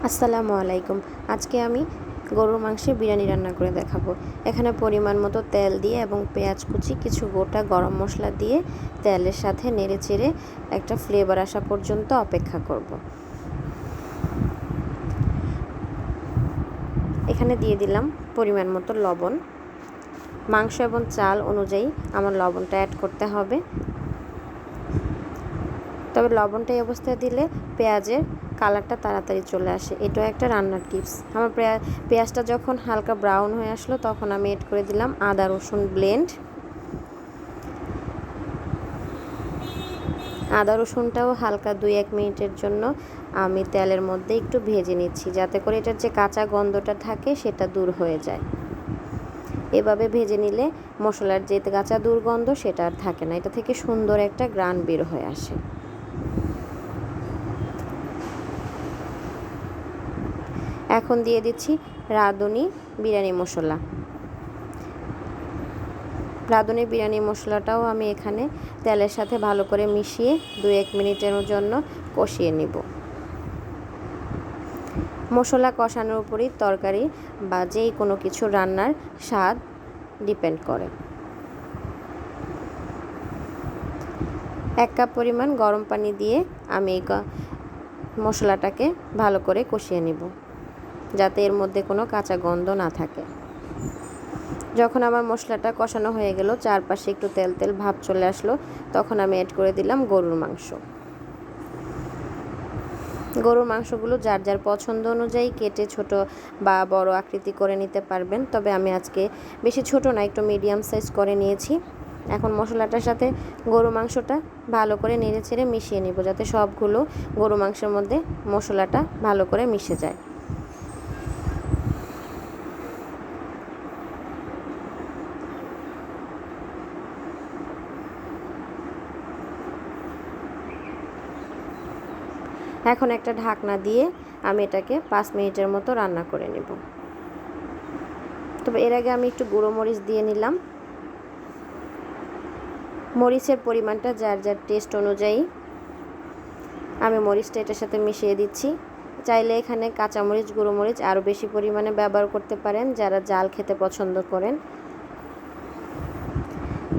আসসালামু আলাইকুম। আজকে আমি গরুর মাংসের বিরিয়ানি রান্না করে দেখাবো। এখানে পরিমাণ মতো তেল দিয়ে এবং পেঁয়াজ কুচি, কিছু গোটা গরম মশলা দিয়ে তেলের সাথে নেড়েচেড়ে একটা ফ্লেভার আসা পর্যন্ত অপেক্ষা করব। এখানে দিয়ে দিলাম পরিমাণ মতো লবণ। মাংস এবং চাল অনুযায়ী আমার লবণটা অ্যাড করতে হবে। তবে লবণটা এই অবস্থায় দিলে পেঁয়াজের কালারটা তাড়াতাড়ি চলে আসে। এটাও একটা রান্নার টিপস। আমার পেঁয়াজটা যখন হালকা ব্রাউন হয়ে আসলো তখন আমি এড করে দিলাম আদা রসুন ব্লেন্ড। আদা রসুনটাও হালকা 2-1 মিনিটের জন্য আমি তেলের মধ্যে একটু ভেজে নিচ্ছি, যাতে করে এটার যে কাঁচা গন্ধটা থাকে সেটা দূর হয়ে যায়। এভাবে ভেজে নিলে মশলার যে কাঁচা দুর্গন্ধ সেটা আর থাকে না, এটা থেকে সুন্দর একটা গ্রান বের হয়ে আসে। এখন দিয়ে দিচ্ছি রাঁধুনি বিরিয়ানি মশলা। রাঁধুনি বিরিয়ানি মশলাটাও আমি এখানে তেলের সাথে ভালো করে মিশিয়ে 2-1 মিনিটের জন্য কষিয়ে নিব। মশলা কষানোর উপরই তরকারি বা যেই কোনো কিছু রান্নার স্বাদ ডিপেন্ড করে। 1 কাপ পরিমাণ গরম পানি দিয়ে আমি এই মশলাটাকে ভালো করে কষিয়ে নিব, যাতে এর মধ্যে কোনো কাঁচা গন্ধ না থাকে। যখন আমার মশলাটা কষানো হয়ে গেল, চারপাশে একটু তেল তেল ভাব চলে আসলো, তখন আমি অ্যাড করে দিলাম গরুর মাংস। গরুর মাংসগুলো যার যার পছন্দ অনুযায়ী কেটে ছোট বা বড় আকৃতি করে নিতে পারবেন, তবে আমি আজকে বেশি ছোট না, একটু মিডিয়াম সাইজ করে নিয়েছি। এখন মশলাটার সাথে গরু মাংসটা ভালো করে নেড়েচেড়ে মিশিয়ে নিব, যাতে সবগুলো গরু মাংসের মধ্যে মশলাটা ভালো করে মিশে যায়। এখন একটা ঢাকনা দিয়ে আমি এটাকে 5 মিনিটের মতো রান্না করে নেব। তবে এর আগে আমি একটু গুঁড়ো মরিচ দিয়ে নিলাম। মরিচের পরিমাণটা যার যার টেস্ট অনুযায়ী আমি মরিচটা এটার সাথে মিশিয়ে দিচ্ছি। চাইলে এখানে কাঁচামরিচ, গুঁড়ো মরিচ আরও বেশি পরিমাণে ব্যবহার করতে পারেন যারা ঝাল খেতে পছন্দ করেন।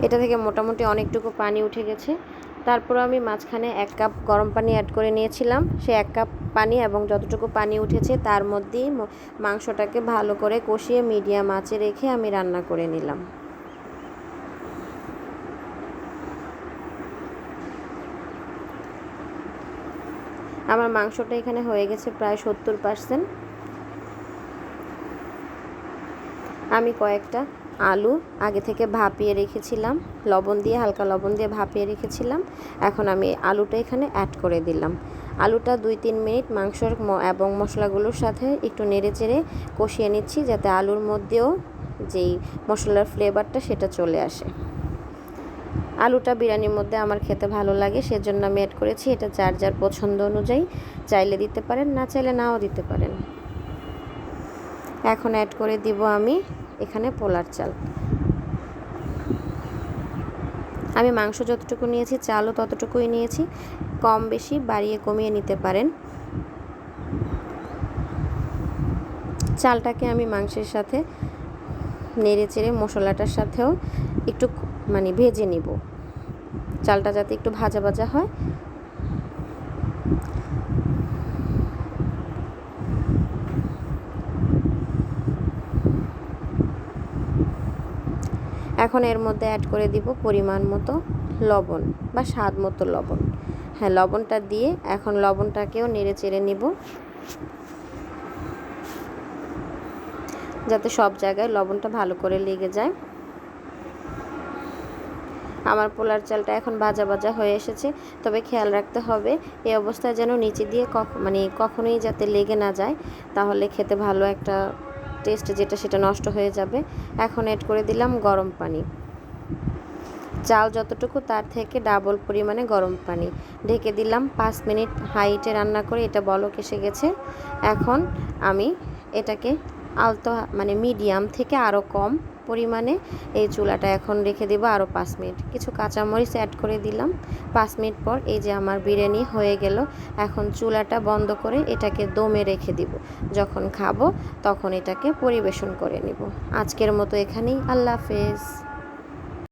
এটা থেকে মোটামুটি অনেকটুকু পানি উঠে গেছে। তারপর আমি মাঝখানে 1 কাপ গরম পানি অ্যাড করে নিয়েছিলাম। সেই 1 কাপ পানি এবং যতটুকু পানি উঠেছে তার মধ্যেই মাংসটাকে ভালো করে কষিয়ে মিডিয়াম আঁচে রেখে আমি রান্না করে নিলাম। আমার মাংসটা এখানে হয়ে গেছে প্রায় 70%। আমি কয়েকটা আলু আগে থেকে ভাপিয়ে রেখেছিলাম, হালকা লবণ দিয়ে ভাপিয়ে রেখেছিলাম। এখন আমি আলুটা এখানে অ্যাড করে দিলাম। আলুটা 2-3 মিনিট মাংসর এবং মশলাগুলোর সাথে একটু নেড়েচেড়ে কষিয়ে নিচ্ছি, যাতে আলুর মধ্যেও যেই মশলার ফ্লেভারটা সেটা চলে আসে। আলুটা বিরিয়ানির মধ্যে আমার খেতে ভালো লাগে, সেজন্য আমি অ্যাড করেছি। এটা যার যার পছন্দ অনুযায়ী চাইলে দিতে পারেন, না চাইলে নাও দিতে পারেন। এখন অ্যাড করে দিব আমি এখানে পোলার চাল। আমি মাংস যতটুকু নিয়েছি চালও ততটুকুই নিয়েছি, কম বেশি বাড়িয়ে কমিয়ে নিতে পারেন। চালটাকে আমি মাংসের সাথে নেড়েচেড়ে মশলাটার সাথেও একটু ভেজে নিব, চালটা যাতে একটু ভাজা ভাজা হয়। এখন এর মধ্যে অ্যাড করে দিব পরিমাণ মতো লবণ বা স্বাদ মতো লবণ। হ্যাঁ, লবণটা দিয়ে এখন লবণটাকেও নেড়ে চেড়ে নিব, যাতে সব জায়গায় লবণটা ভালো করে লেগে যায়। আমার পোলার চালটা এখন ভাজা ভাজা হয়ে এসেছে, তবে খেয়াল রাখতে হবে এই অবস্থায় যেন নিচে দিয়ে কখনোই যাতে লেগে না যায়, তাহলে খেতে ভালো একটা টেস্ট যেটা সেটা নষ্ট হয়ে যাবে। এখন অ্যাড করে দিলাম গরম পানি। চাল যতটুকু তার থেকে ডাবল পরিমাণে গরম পানি ঢেকে দিলাম। 5 মিনিট হাইটে রান্না করে এটা বলক এসে গেছে। এখন আমি এটাকে আলতো মানে মিডিয়াম থেকে আরও কম পরিমাণে এই চুলাটা এখন রেখে দেবো আরও 5 মিনিট। কিছু কাঁচামরিচ অ্যাড করে দিলাম। 5 মিনিট পর এই যে আমার বিরিয়ানি হয়ে গেল। এখন চুলাটা বন্ধ করে এটাকে দমে রেখে দিব। যখন খাবো তখন এটাকে পরিবেশন করে নিব। আজকের মতো এখানেই, আল্লাহ হাফেজ।